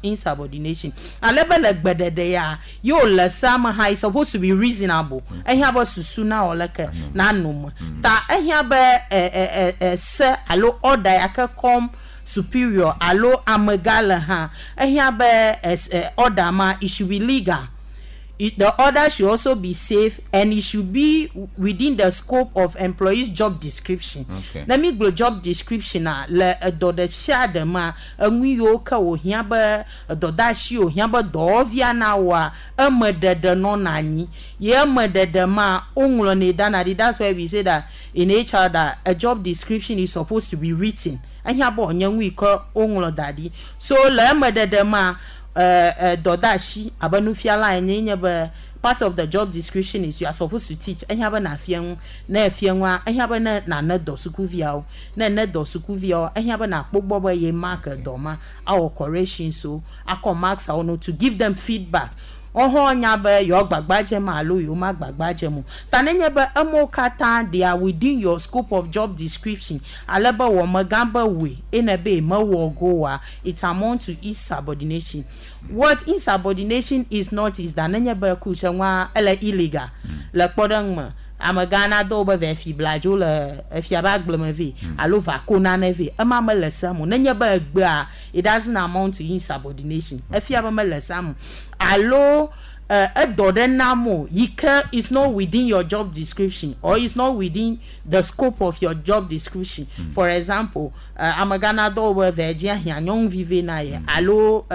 insubordination. Alebe le egbededo ya yo le sam ha is supposed to be reasonable. Ehia ba susuna o leke na num ta ehia be se alo order yakom superior alo amagala ha ehia be order ma it should be legal. the order should also be safe and it should be within the scope of employees job description. Let me go job description le do the shade ma enwi yo ka o hia ba do da shi o hia ba do via na wa emedede no nani ye emedede ma onwlo ne danadi. That's why we say that in HR that a job description is supposed to be written and hia ba onyanwi ko onwlo dadi. So le emedede ma dodashi abanufiala enye ba part of the job description is you are supposed to teach ehaba na afian na afianwa ehaba na do sukuvia na do sukuvia ehaba na kpogbo ye mark doma our correction so akọ marks are to give them feedback. Oho nya be yo gbagbaje ma lo yo ma gbagbaje mu tanenye be emokata they are within your scope of job description aleba wo magamba we enebe ma wo goa it amount to insubordination. What insubordination is not is that nenye be ku shenwa ele illegal le podang ma amagana do be ve fi blajo le fi ba gblemevi alo va kona neve ama me lesamu nenye be gba it doesn't amount to insubordination fi aba me lesamu alo namo is not within your job description or is not within the scope of your job description. For example, amagana do we vegia hianyong vive na ye alo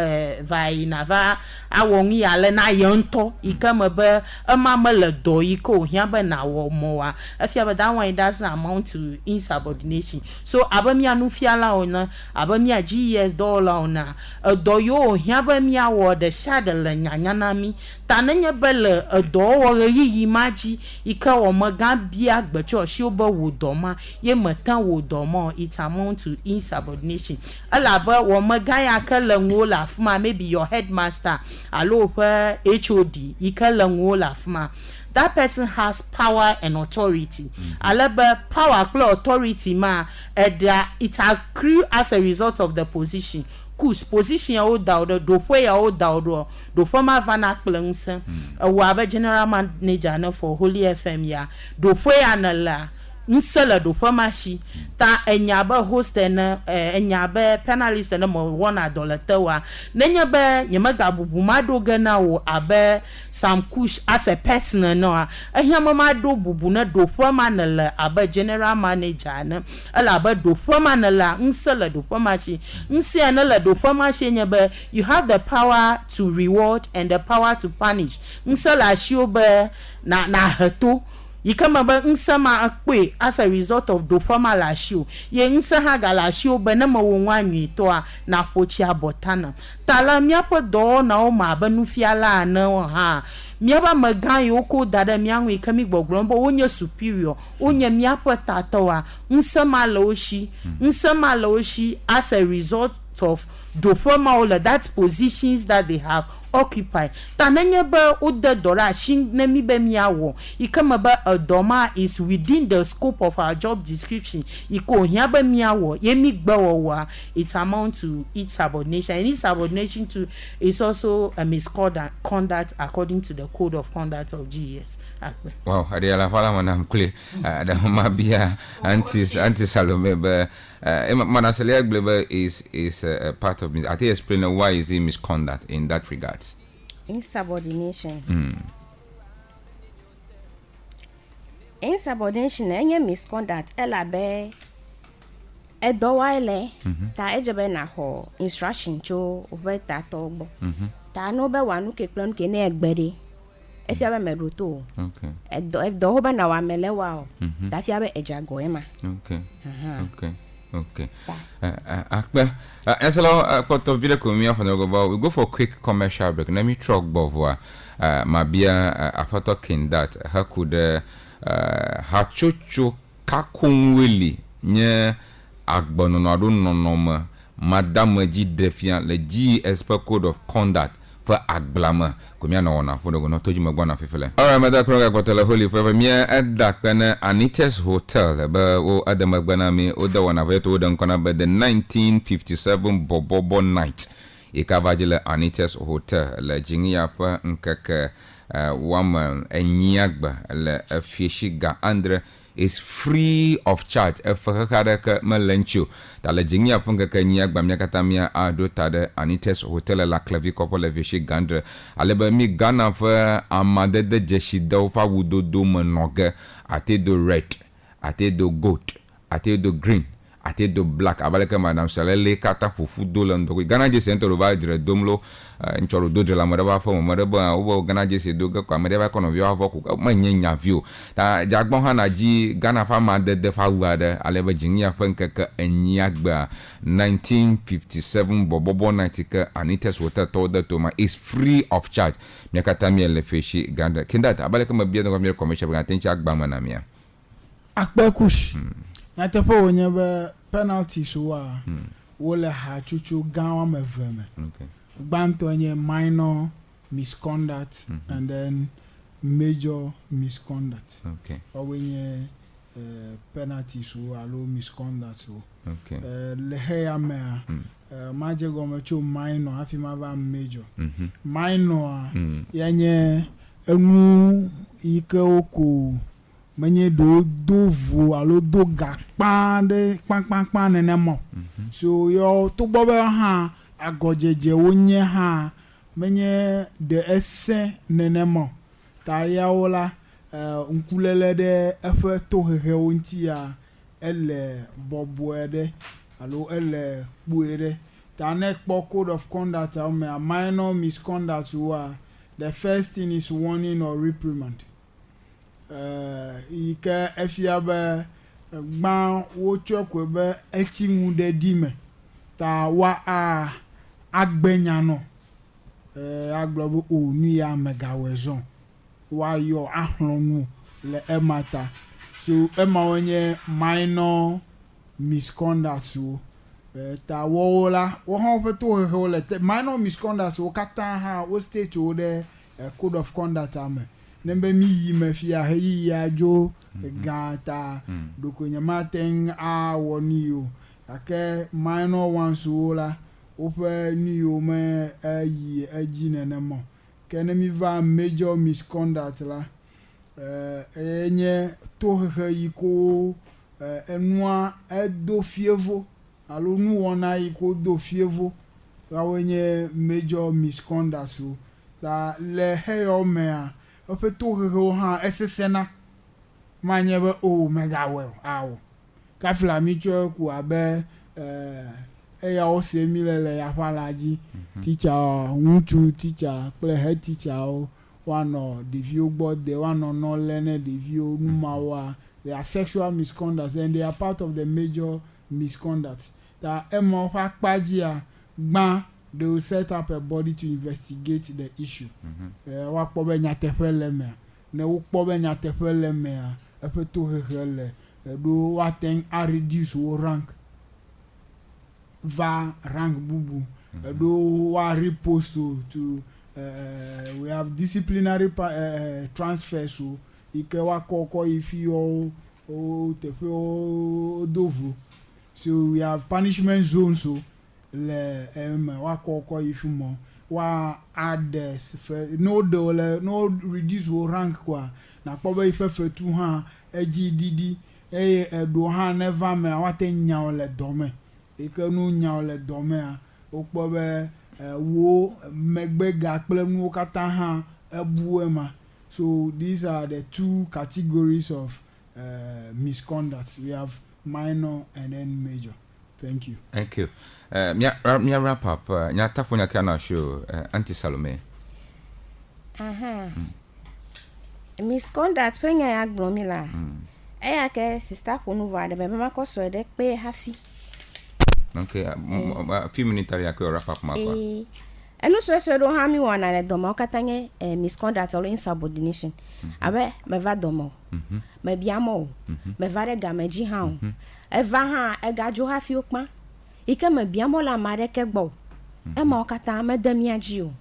vai nava awongi ale na yonto ikama be amamele do iko hiaba na wo moa afia ba that one it doesn't amount to insubordination. So abamia nu fiala ona abamia GES dollar ona do yo hiaba mia wo de shadele nyanyana mi tanenye bele do wo yi maji ika wo maga bia gbecho shoba wo doma ye matan wo doma it amount to insubordination. Alaba wo maga ya kala ngola fuma maybe your headmaster alo HOD ikala ngola fuma. That person has power and authority. Alaba power and authority ma it accrue as a result of the position. Kus position ya o daudo do fo ya o daudo do former vana klense wa general manager na for Holy FM ya do fo ya na la nsela do former shi ta enyaba host na enyaba panelist na mo $1 wa nenya be nyemaga bubumado gana wo abe sam kush as a person no ehiamama do bubu na do former na la abe general manager na ala abe do former na la nsela do former shi nsia na la do former shi nyebe you have the power to reward and the power to punish nsela shi obe na hato yikama ba nsama akwe as a result of do formal lashu ye nsa ha galashu be na mawonwa anwi to a na pochi abotana tala miapo do na o ma ba nufiala na ha miaba magan yoko dada mianwe kami gbogbombo onye superior onye miapo tatawa nsama laoshi as a result of do formal that positions that they have occupy tananya ba uda dora shin na mi be miawo ikama ba adoma is within the scope of our job description iko hia ba miawo yemi gbawo it amount to insubordination and insubordination to is also a misconduct according to the code of conduct of GES. Wow, adiala fala manam kule da mabia anti Salome ba Manasele Glebe is a part of me. I think explain why is it misconduct in that regards. Insubordination. Insubordination any misconduct elabe edowaile ta ejebe na ho instruction cho over tatogbo. Ta no be wanu ke plan ke na egbere. Efia be meruto. Okay. Edo ho ba na wa melewa o. Ta fia be ejago ema. Okay. Okay. Okay. Akbe, poto video kumia panogoba. We go for a quick commercial break. Let me talk bovwa. Mabia apoto kindat. Ha could hachuchu kakunwili nye agbono no nonoma. Madame G defiant le GES code of conduct. For agblama kumia na wona podo no toji magwana fefele. Alright, mother program kwa tele holy for me at that kana Anita's Hotel ba o adamagbana me oda wana veto oda nkona ba the 1957 Bobobo night ikavaje le Anites Hotel le Jingia pa nkeke wama enyagba le fieshiga andre is free of charge efakada ka malencho tale Jingia pa nkeke nyagba miakatamia ado tade Anites Hotel la clavicopo le fieshiga andre aleba mi Ghana pa amade de jeshida pa wudodo manoge ate do red ate do goat ate do green ate do black abaleke madam salele kata fufu do lando Ghana je center over dire domlo nchoro do de la madaba fo madaba obo Ghana je se do kwa madaba kono vio avoku manyenya vio ta jagbon hana ji Ghana fa ma de fa wade aleba jingia fa nkeka enyiagba 1957 bobobo 90 ka Anites Hotel to de to ma is free of charge miakata mi le feshi Ghana kindata abaleke mabia do mi commercial ga tencha agba manamia akpakush na tepo wonye be penalty so wa wole ha chuchu gawa meveme okay gbanto nye minor misconduct and then major misconduct okay owenye penalty so alo misconduct so okay le heya me maje go mecho minor afi ma va major minor yenye enu ike oku menye do vu alo do ga pande pan nenemo so yo to gbo be ha agojeje wonye ha menye de esse nenemo ta yaola nkulele de efe to hehe wonti ya ele boboede alo ele buere ta next code of conduct a minor misconduct wa the first thing is warning or reprimand ike efiabe gba wo chokwe be echimu de dime ta wa agbenya no aglobo onu ya megawezon wa yo ahlonu le emata so ema onye minor misconduct so ta wola wo ho feto he le minor misconduct so kata ha wo state o de code of conduct ame nembe mi yimefia he ya jo gata dokonyama ten a woni yo ake minor ones wola ofe ni yo me ayi ajinenemo kene mi va major misconduct la enye to he yiko enua edo fievo alo nu wona yiko do fievo rawenye major misconduct so ta le he o me a ofe to he ha esesena manyebe o mega well awo kafla micho ku abe eya o se milele ya falaji teacher unchu teacher play head teacher one or the view board the one or no learn the view numawa they are sexual misconduct and they are part of the major misconduct that emo fa pajia gba they will set up a body to investigate the issue wa pobe nyatefele me ne wo pobe nyatefele me a pe to hele do wa ten a reduce wo rank va rank bubu do wa repost to we have disciplinary transfer so ike wa koko ifi o tefe o dovu so we have punishment zone so le wa koko ifi mo wa add no do le no reduce wo rank kwa na pobe ife fetu ha ejididi do ha never me wa ten nya le dome ike nu nya le dome a okpobe wo megbe ga pele nu kata ha ebuema so these are the two categories of misconduct. We have minor and then major. Thank you. Thank you. Mia wrap up. Nya tafonya kana show Auntie Salome. Misconduct penya ya gromila. Eya ke sister ponu vade be mama ko so de pe hafi. Okay, a few minutes ya ko wrap up mapa. Enu so do ha mi wana le domo katanye misconduct or insubordination. Abe me va domo. Me biamo. Me vare ga me ji ha. E va ha e ga jo hafi okpa. Ike me biamo la mare ke gbo. E ma okata me demi aji o.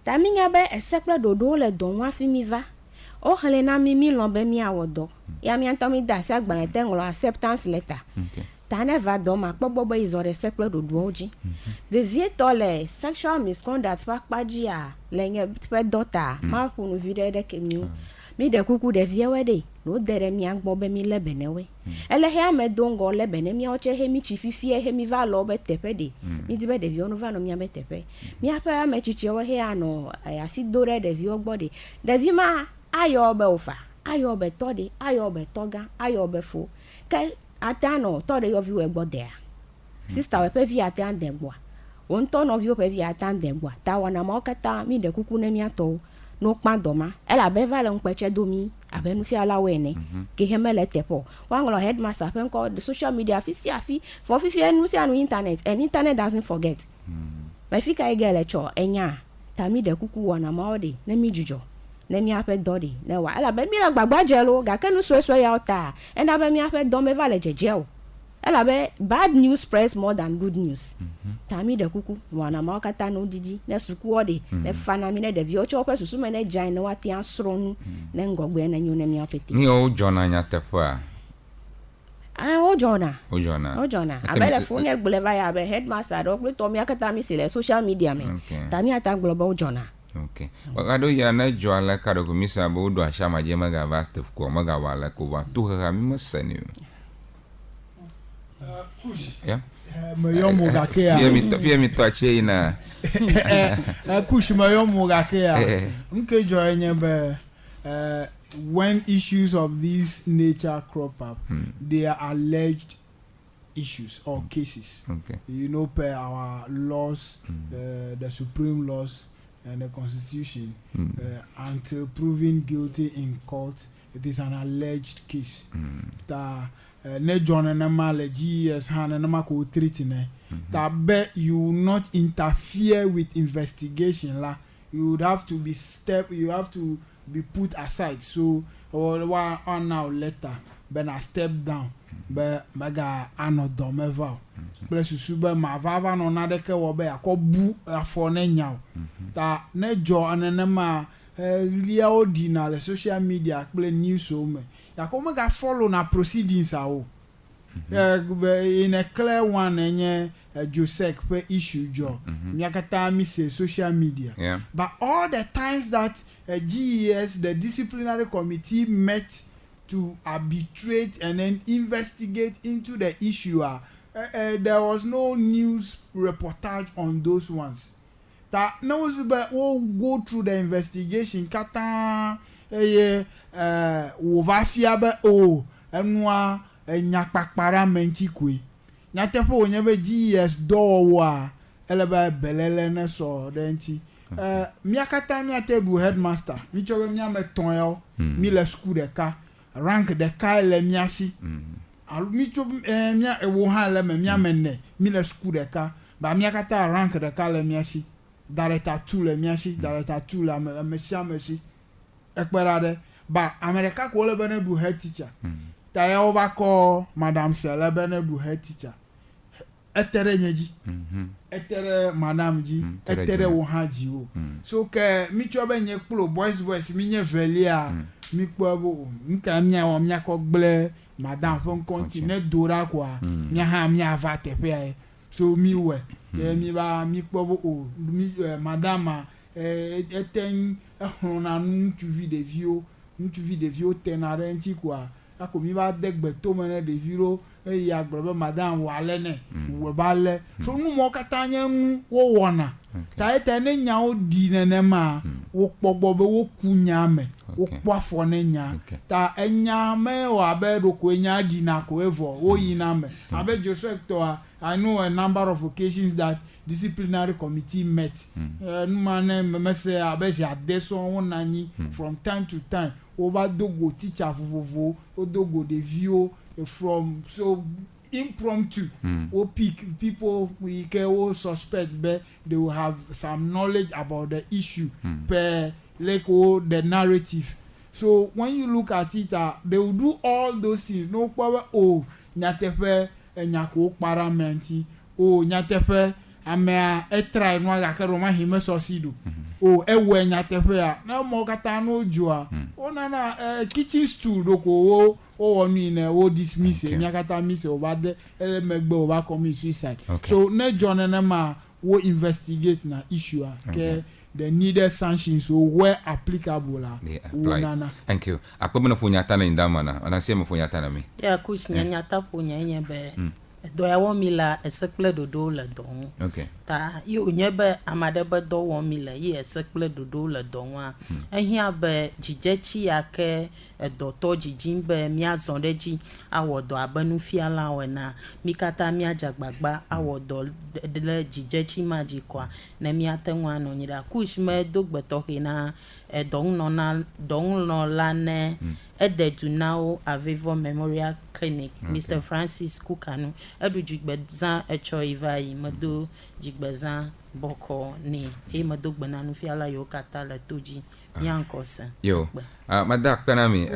Ta mi nya be esekple dodo le don wa fi mi va. O hele na mi lombe mi awodo. Ya mi antomi da se agbara te nglo acceptance letter. ta never doma kpobobo izore sekle do doji the vietole sexual misconduct pakpajia lenye pe dota ma funu vide de kemiu mi de kuku de viewede no dere mi agbo be mi lebenewe ele he amedongo lebene mi oche he mi chififie he mi va lo be tepede mi dibe de vio no va no mi abetepe mi apa me chichi we he ano asidore de vio gbode de vi ma ayo be ofa ayo be tode ayo be toga ayo be fo ke atano tode yo vi we gbode sister we pe vi atan de gbo won ton of you pe vi atan de gbo ta wana ma okata mi de kuku na mi ato no kpandoma ela be vale npeche domi abenu fi ala wene ke hemele tepo wangolo headmaster pen call the social media fi for fi enu si anu internet and internet doesn't forget my fika ege lecture enya tami de kuku wana maode na mi jujo na mi ape dodi na wa ela be mi la gbagba jelo ga kenu so ya ota and abe mi ape do me vale jeje ela be bad news spreads more than good news tami de kuku wana ma okata no didi na suku ode na fana mi na de vi ocho pesusu me na jan na wati asronu na ngogbe na nyu na mi apete ni o jona nya tepo a o jona abele fun e gbeleva ya be headmaster do pe to mi akata mi sele social media me tami ata global jona okay wakado ya na jo ala kado ko misa bo do asha ma je maga vaste ko maga wala ko wa tu ha mi masani yeah mayomo gakea pia mi to ache na kush mayomo gakea nke jo enye be when issues of this nature crop up they are alleged issues or cases you know per our laws the supreme laws and the constitution until proven guilty in court it is an alleged case ne John na male GES han na mako treating that bet you will not interfere with investigation la you would have to be put aside so or one now later ben I step down be maga anodo meva bless you be ma vava no na de ke wo be akobu afo na nyaw ta ne John na ma lia ordinal social media play news so me yakoma ga follow na proceedings awo in a clear one enye Joseph per issue jo nyakata mi say social media but all the times that GES the disciplinary committee met to arbitrate and then investigate into the issue there was no news reportage on those ones that knows but we'll go through the investigation kata wovafia be o enwa nyakpakpara mentikwe nyatepo onyebe GES do a elebe belele na so denti miakata miate du headmaster mi chobe miame tonyo mi le school de ka rank de ka le miasi mi chobe mia ewo ha le miame ne mi le school de ka ba miakata rank de ka le miasi director 2 le miasi director 2 la mesi ekperade ba America ko le bene du head teacher ta ya over call madam sele bene du head teacher etere nyeji etere madam ji etere wo haji o so ke mi chobe nye kplo boys mi nye velia mi kpo nka mia wo mia ko gble madam fon continue dora kwa nya ha mia va tepe so mi we mi ba mi kpo o mi madam eten ehona nu tu video tenarenti kwa akomi ba degbe to mene de viro ya gbe madam walene we bale so nu mo katanya nu wo wona ta ete ne nya odi nene ma wo pogbobe wo kunya me wo kwafo ne nya ta enya me wa be do ko nya di na ko evo wo yina me abe Joseph to I know a number of occasions that disciplinary committee met mane mese abeje adeso wonani from time to time over dogo teacher vovovo odogo de view from so impromptu or people we can suspect but they will have some knowledge about the issue per like the narrative so when you look at it they will do all those things no power nyatefe nyako paramenti nyatefe amea try no aga kero ma hime sosido ewe nyatefe na mo kata no jua ona na kitchen stool do ko o oni na o dismiss e nyakata miss o ba de ele megbe o ba commit suicide so ne join na ma wo investigate na issue ke the needed sanctions so where applicable thank you akpomno punyata na indamana anasema punyata na mi ya kush nyanyata punya nyebe do ya wo mi la esekple dodo le don ta yo nyebe amade be do wo mi le ye esekple dodo le don wa ehia be jijechi yake edoto jijin be mi azon deji awodo abanu fiala wena mi kata mi ajagbagba awodo de jijechi maji kwa na mi atenwa no nyira kush me dogbeto hina don no la ne ededu now Avevo Memorial Clinic Mr. Francis Kukanu edu jigbezan echo ivai mado jigbezan boko ni mado gbana nu fiala yo kata la toji nyankosa yo madak penami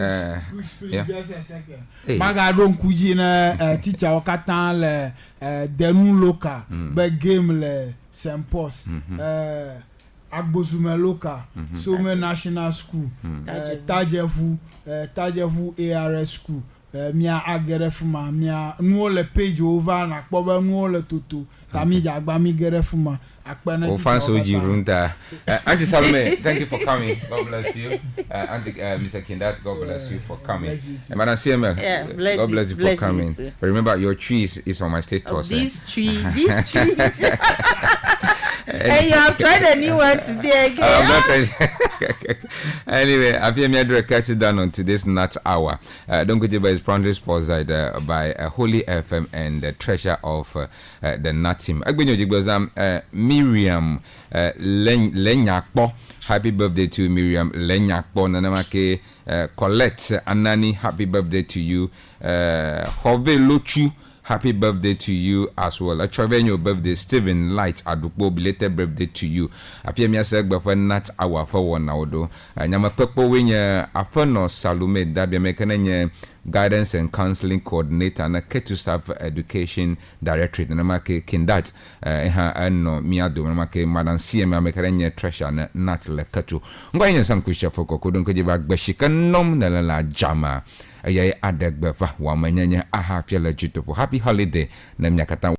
just a second maga don kuji na teacher okata le denu local be game le Sempos Agbosume local Some National School Tajefu ARS School mia agerefuma mia no le page over na kpobe no le toto tamija agba mi gerefuma akpana ti fanso jirunta Auntie Salome, thank you for coming. God bless you. Auntie Mr. Kindat, God bless you for coming. And Madam CML, God bless you for coming. But remember, your tree is on my status. This tree. Hey, you have tried a new one today again. I'm not trying. Anyway, I feel me to cut it down on today's GNAT Hour. Don't go to by proudly sponsored by Holy FM and the treasure of the GNAT team. Miriam Lenyakpo. Happy birthday to Miriam Lenyakpo. Nanamake Colette Anani. Happy birthday to you. Hove Lochu. Happy birthday to you as well. A Travenio birthday, Stephen Light Adupo, belated birthday to you. I feel me as a GNAT Hour for 1 hour. Nyama Pepo Winya Apono Salome Dabia Mekananya Guidance and Counseling Coordinator and a Ketu Staff Education Directorate. Namake Kindat no Miado Namake Madam CM Mekananya Treasure Nat Lekatu. Ngwanya Sam Kusha Foko Kudun Kujiba Beshikan Nom Nala Jama. Ayay adegbepa wa manyanya aha fiala jutopo. Happy holiday na mnyakata